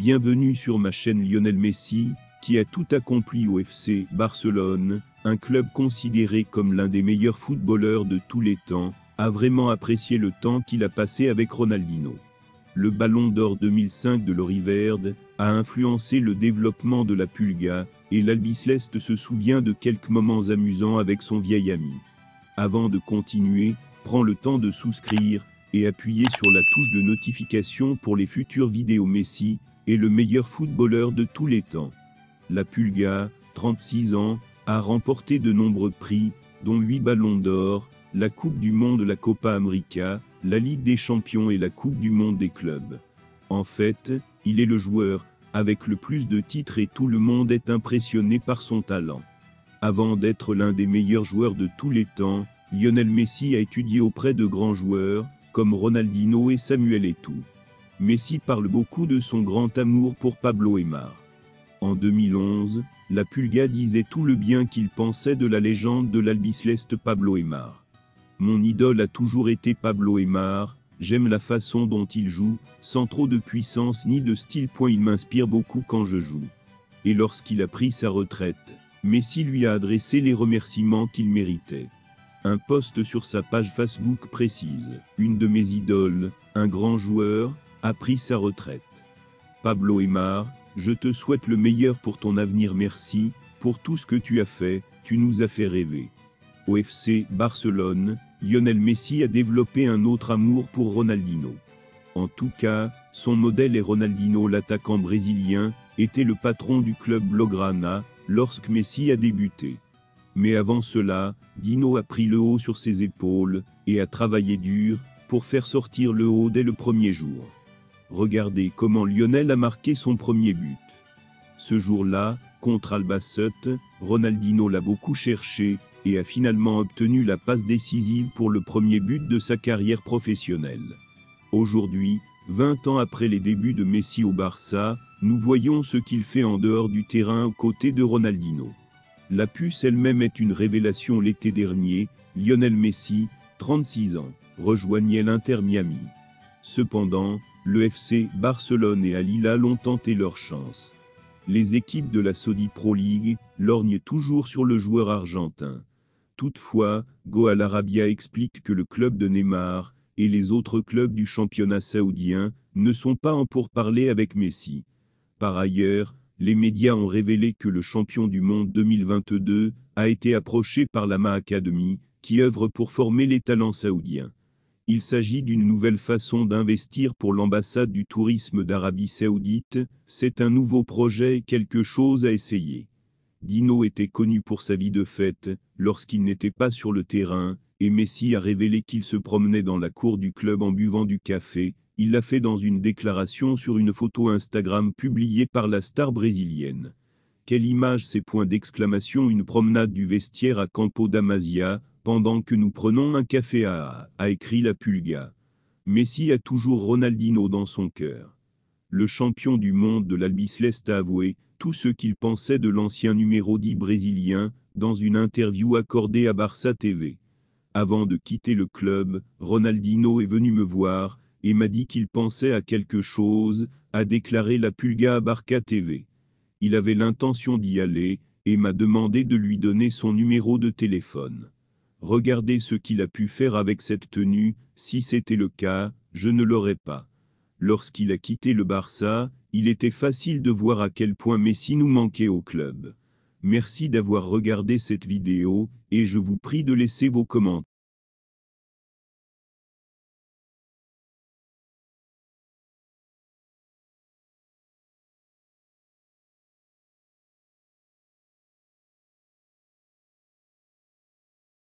Bienvenue sur ma chaîne Lionel Messi, qui a tout accompli au FC Barcelone, un club considéré comme l'un des meilleurs footballeurs de tous les temps, a vraiment apprécié le temps qu'il a passé avec Ronaldinho. Le Ballon d'Or 2005 de l'Oriverde a influencé le développement de la Pulga, et l'Albiceleste se souvient de quelques moments amusants avec son vieil ami. Avant de continuer, prends le temps de souscrire et appuyer sur la touche de notification pour les futures vidéos. Messi est le meilleur footballeur de tous les temps. La Pulga, 36 ans, a remporté de nombreux prix, dont 8 ballons d'or, la Coupe du Monde, la Copa América, la Ligue des Champions et la Coupe du Monde des clubs. En fait, il est le joueur avec le plus de titres et tout le monde est impressionné par son talent. Avant d'être l'un des meilleurs joueurs de tous les temps, Lionel Messi a étudié auprès de grands joueurs, comme Ronaldinho et Samuel Eto'o. Messi parle beaucoup de son grand amour pour Pablo Aimar. En 2011, la Pulga disait tout le bien qu'il pensait de la légende de l'Albiceleste Pablo Aimar. Mon idole a toujours été Pablo Aimar, j'aime la façon dont il joue, sans trop de puissance ni de style. Il m'inspire beaucoup quand je joue. Et lorsqu'il a pris sa retraite, Messi lui a adressé les remerciements qu'il méritait. Un post sur sa page Facebook précise « Une de mes idoles, un grand joueur, a pris sa retraite. Pablo Aimar, je te souhaite le meilleur pour ton avenir. Merci pour tout ce que tu as fait, tu nous as fait rêver. » Au FC Barcelone, Lionel Messi a développé un autre amour pour Ronaldinho. En tout cas, son modèle est Ronaldinho. L'attaquant brésilien était le patron du club Blaugrana lorsque Messi a débuté. Mais avant cela, Dino a pris le haut sur ses épaules et a travaillé dur pour faire sortir le haut dès le premier jour. Regardez comment Lionel a marqué son premier but. Ce jour-là, contre Albacete, Ronaldinho l'a beaucoup cherché et a finalement obtenu la passe décisive pour le premier but de sa carrière professionnelle. Aujourd'hui, 20 ans après les débuts de Messi au Barça, nous voyons ce qu'il fait en dehors du terrain aux côtés de Ronaldinho. La puce elle-même est une révélation. L'été dernier, Lionel Messi, 36 ans, rejoignait l'Inter Miami. Cependant, le FC Barcelone et Al Hilal ont tenté leur chance. Les équipes de la Saudi Pro League lorgnent toujours sur le joueur argentin. Toutefois, Go Al Arabia explique que le club de Neymar et les autres clubs du championnat saoudien ne sont pas en pourparlers avec Messi. Par ailleurs, les médias ont révélé que le champion du monde 2022 a été approché par la Ma Academy, qui œuvre pour former les talents saoudiens. Il s'agit d'une nouvelle façon d'investir pour l'ambassade du tourisme d'Arabie Saoudite. C'est un nouveau projet et quelque chose à essayer. Dino était connu pour sa vie de fête lorsqu'il n'était pas sur le terrain, et Messi a révélé qu'il se promenait dans la cour du club en buvant du café. Il l'a fait dans une déclaration sur une photo Instagram publiée par la star brésilienne. Quelle image, ces points d'exclamation. Une promenade du vestiaire à Campo d'Amasia, pendant que nous prenons un café a écrit la Pulga. Messi a toujours Ronaldinho dans son cœur. Le champion du monde de l'Albiceleste a avoué tout ce qu'il pensait de l'ancien numéro 10 brésilien dans une interview accordée à Barça TV. Avant de quitter le club, Ronaldinho est venu me voir et m'a dit qu'il pensait à quelque chose, a déclaré la Pulga à Barça TV. Il avait l'intention d'y aller et m'a demandé de lui donner son numéro de téléphone. Regardez ce qu'il a pu faire avec cette tenue. Si c'était le cas, je ne l'aurais pas. Lorsqu'il a quitté le Barça, il était facile de voir à quel point Messi nous manquait au club. Merci d'avoir regardé cette vidéo, et je vous prie de laisser vos commentaires.